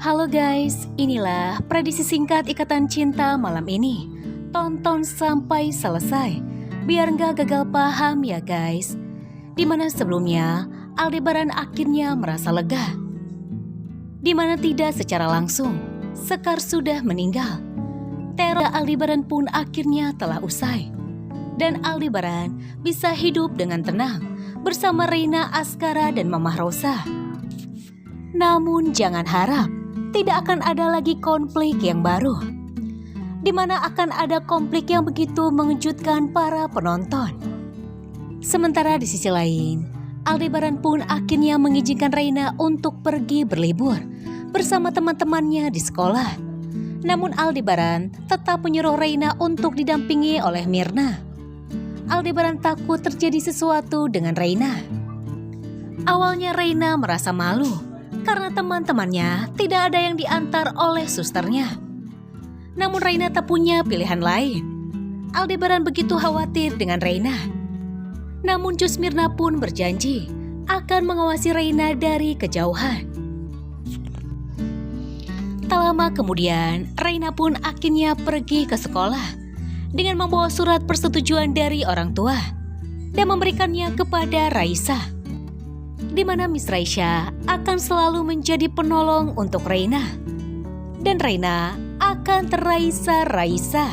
Halo guys, inilah prediksi singkat Ikatan Cinta malam ini. Tonton sampai selesai, biar nggak gagal paham ya guys. Dimana sebelumnya Aldebaran akhirnya merasa lega. Dimana tidak secara langsung, Sekar sudah meninggal. Teror Aldebaran pun akhirnya telah usai. Dan Aldebaran bisa hidup dengan tenang bersama Reina, Askara, dan Mamah Rosa. Namun jangan harap tidak akan ada lagi konflik yang baru, di mana akan ada konflik yang begitu mengejutkan para penonton. Sementara di sisi lain, Aldebaran pun akhirnya mengizinkan Reina untuk pergi berlibur bersama teman-temannya di sekolah. Namun Aldebaran tetap menyuruh Reina untuk didampingi oleh Mirna. Aldebaran takut terjadi sesuatu dengan Reina. Awalnya Reina merasa malu karena teman-temannya tidak ada yang diantar oleh susternya. Namun Reina tak punya pilihan lain. Aldebaran begitu khawatir dengan Reina. Namun Cus Mirna pun berjanji akan mengawasi Reina dari kejauhan. Tak lama kemudian, Reina pun akhirnya pergi ke sekolah dengan membawa surat persetujuan dari orang tua dan memberikannya kepada Raisa, di mana Miss Raisya akan selalu menjadi penolong untuk Reina, dan Reina akan Raisa,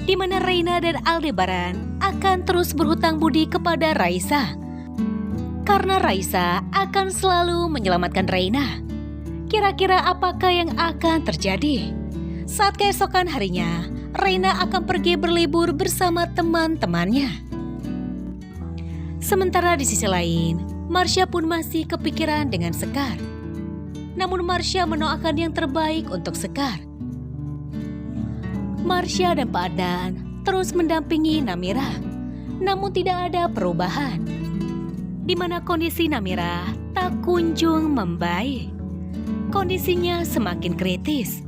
di mana Reina dan Aldebaran akan terus berhutang budi kepada Raisa, karena Raisa akan selalu menyelamatkan Reina. Kira-kira apakah yang akan terjadi saat keesokan harinya Reina akan pergi berlibur bersama teman-temannya? Sementara di sisi lain, Marsha pun masih kepikiran dengan Sekar. Namun Marsha mendoakan yang terbaik untuk Sekar. Marsha dan Pak Adnan terus mendampingi Namira, namun tidak ada perubahan, di mana kondisi Namira tak kunjung membaik. Kondisinya semakin kritis,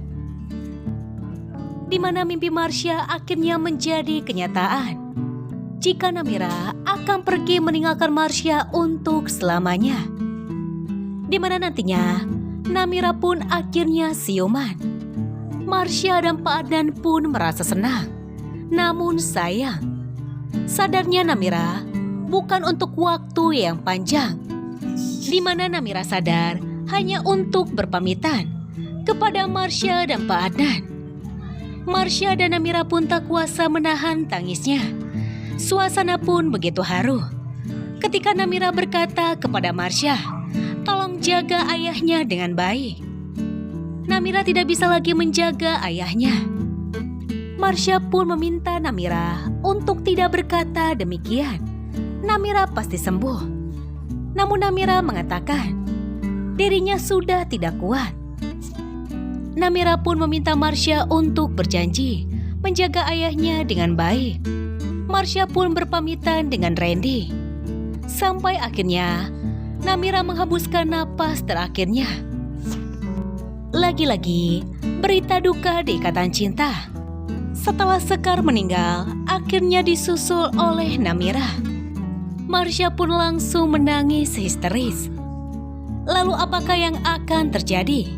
di mana mimpi Marsha akhirnya menjadi kenyataan. Jika Namira akan pergi meninggalkan Marsha untuk selamanya, di mana nantinya Namira pun akhirnya siuman. Marsha dan Pak Adnan pun merasa senang. Namun sayang, sadarnya Namira bukan untuk waktu yang panjang, di mana Namira sadar hanya untuk berpamitan kepada Marsha dan Pak Adnan. Marsha dan Namira pun tak kuasa menahan tangisnya. Suasana pun begitu haru ketika Namira berkata kepada Marsha, "Tolong jaga ayahnya dengan baik." Namira tidak bisa lagi menjaga ayahnya. Marsha pun meminta Namira untuk tidak berkata demikian. Namira pasti sembuh. Namun Namira mengatakan dirinya sudah tidak kuat. Namira pun meminta Marsha untuk berjanji menjaga ayahnya dengan baik. Marsha pun berpamitan dengan Randy. Sampai akhirnya Namira menghembuskan napas terakhirnya. Lagi-lagi berita duka di Ikatan Cinta. Setelah Sekar meninggal, akhirnya disusul oleh Namira. Marsha pun langsung menangis histeris. Lalu apakah yang akan terjadi?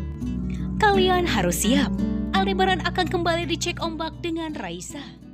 Kalian harus siap. Aldebaran akan kembali dicek ombak dengan Raisa.